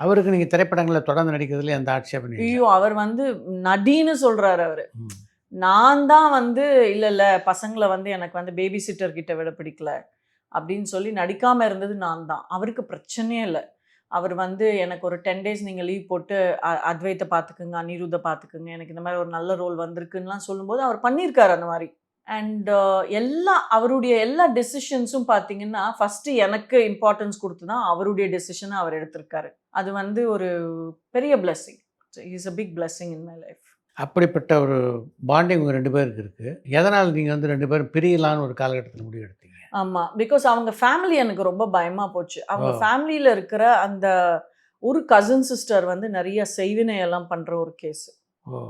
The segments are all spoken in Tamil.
அவருக்கு நீங்க திரைப்படங்கள்ல தொடர்ந்து நடிக்கிறதுல எந்த ஆட்சேபனையும் இல்ல. ஐயோ! அவர் வந்து நடின்னு சொல்றாரு அவரு. ம். நான் தான் வந்து இல்ல பசங்கள வந்து எனக்கு வந்து பேபி சிட்டர் கிட்ட விட பிடிக்கல. அப்படின்னு சொல்லி நடிக்காம இருந்தது நான் தான். அவருக்கு பிரச்சனையே இல்ல. அவர் வந்து எனக்கு ஒரு 10 டேஸ் நீங்க லீவ் போட்டு அத்வைத்த பார்த்துக்குங்க, அனிருத்த பார்த்துக்குங்க. எனக்கு இந்த மாரி ஒரு நல்ல ரோல் வந்திருக்குன்னுலாம் சொல்லும்போது, அவர் பண்ணியிருக்காரு அந்த மாரி. அண்ட் அவருடைய எல்லா டெசிஷன்ஸும் பார்த்தீங்கன்னா, ஃபர்ஸ்ட்டு எனக்கு இம்பார்ட்டன்ஸ் குடுத்து தான் அவருடைய டெசிஷன அவர் எடுத்திருக்காரு. அது வந்து ஒரு பெரிய blessing. He is a big blessing in my life. அப்படிப்பட்ட ஒரு பாண்டிங் உங்க 2 பேருக்கு இருக்கு. எதனால நீங்க வந்து 2 பேரும் பிரியலான்னு ஒரு காலகட்டத்தில முடிவு எடுத்தீங்க? ஆமா. பிகாஸ் அவங்க ஃபேமிலி எனக்கு ரொம்ப பயமா போச்சு. அவங்க ஓ! ஃபேமிலில இருக்கிற அந்த ஒரு கசின் சிஸ்டர் வந்து நெறைய செய்வினை எல்லாம் பண்ற ஒரு கேஸ். ஓ!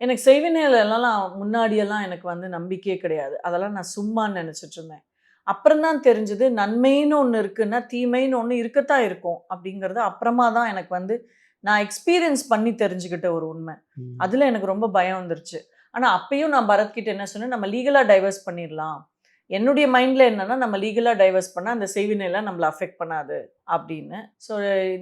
எனக்கு செய்வினையில எல்லாம் முன்னாடியெல்லாம் எனக்கு வந்து நம்பிக்கையே கிடையாது. அதெல்லாம் நான் சும்மான்னு நெனச்சுட்டு இருந்தேன். அப்புறம் தான் தெரிஞ்சது நன்மைன்னு ஒண்ணு இருக்குன்னா, தீமைன்னு ஒண்ணு இருக்கத்தான் இருக்கும். அப்படிங்கிறது அப்புறமா தான் எனக்கு வந்து நான் எக்ஸ்பீரியன்ஸ் பண்ணி தெரிஞ்சுக்கிட்ட ஒரு உண்மை. ம். அதுல எனக்கு ரொம்ப பயம் வந்துருச்சு. ஆனா அப்பயும் நான் பரத் கிட்ட என்ன சொன்னேன், நம்ம லீகலா டைவர்ஸ் பண்ணிரலாம். என்னுடைய மைண்ட்ல என்னன்னா, நம்ம லீகலா டைவர்ஸ் பண்ணா அந்த செய்வினைலாம் நம்மள அஃபெக்ட் பண்ணாது அப்படின்னு. ஸோ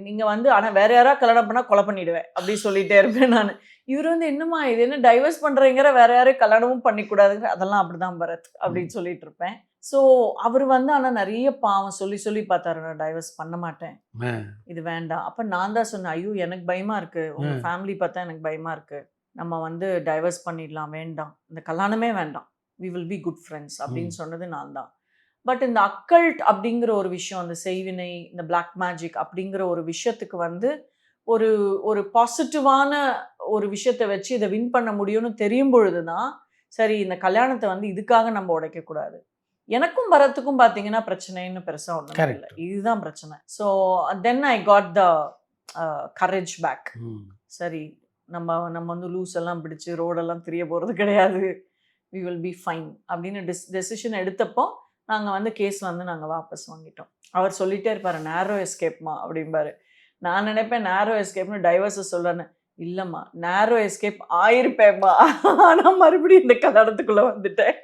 நீங்க வந்து ஆனா வேற யாராவது கல்யாணம் பண்ணா கொலை பண்ணிடுவேன். அப்படி சொல்லிட்டே இருப்பேன் நானு. இவரு வந்து என்னம்மா இது என்ன டைவர்ஸ் பண்றேங்கிற வேற யாரையும் கல்யாணமும் பண்ணிக்கூடாதுங்கிற அதெல்லாம் அப்படிதான் பரத் அப்படின்னு ம். சொல்லிட்டு இருப்பேன். ஸோ அவரு வந்து ஆனா நெறைய பாவம் சொல்லி சொல்லி பார்த்தாரு. நான் டைவர்ஸ் பண்ண மாட்டேன். ஆ. இது வேண்டாம். அப்ப நான் தான் சொன்னேன், ஐயோ! எனக்கு பயமா இருக்கு. உங்க ம். ஃபேமிலி பார்த்தா எனக்கு பயமா இருக்கு. நம்ம வந்து டைவர்ஸ் பண்ணிடலாம். வேண்டாம். இந்த கல்யாணமே வேண்டாம். We will be good friends அப்படின்னு ம். சொன்னது நான் தான். பட் இந்த அக்கல்ட் அப்படிங்கிற ஒரு விஷயம், அந்த செய்வினை, இந்த பிளாக் மேஜிக் அப்படிங்கிற ஒரு விஷயத்துக்கு வந்து ஒரு ஒரு பாசிட்டிவான ஒரு விஷயத்த வச்சு இத வின் பண்ண முடியும்னு தெரியும் பொழுது தான், சரி இந்த கல்யாணத்த வந்து இதுக்காக நம்ம உடைக்கக்கூடாது. எனக்கும் பரத்துக்கும் பார்த்தீங்கன்னா பிரச்சனைன்னு பெருசா ஒண்ணுமே இல்ல. கரெக்ட். இதுதான் பிரச்சனை. So then I got the courage back. ம். சரி நம்ம நம்ம வந்து லூஸ் எல்லாம் பிடிச்சு ரோடெல்லாம் திரிய போறது கிடையாது. வி வில் பி ஃபைன் அப்படின்னு டெசிஷன் எடுத்தப்போ, நாங்க வந்து கேஸ் வந்து நாங்க வாபஸ் வாங்கிட்டோம். அவர் சொல்லிட்டே இருப்பாரு, நேரோ எஸ்கேப்மா அப்படிம்பாரு. நான் நினைப்பேன் நேரோ எஸ்கேப்னு டைவர்ஸ சொல்றேன்னு. இல்லம்மா, நேரோ எஸ்கேப் ஆயிருப்பேன்மா. ஆனா மறுபடியும் இந்த கல்யாணத்துக்குள்ள வந்துட்டேன்.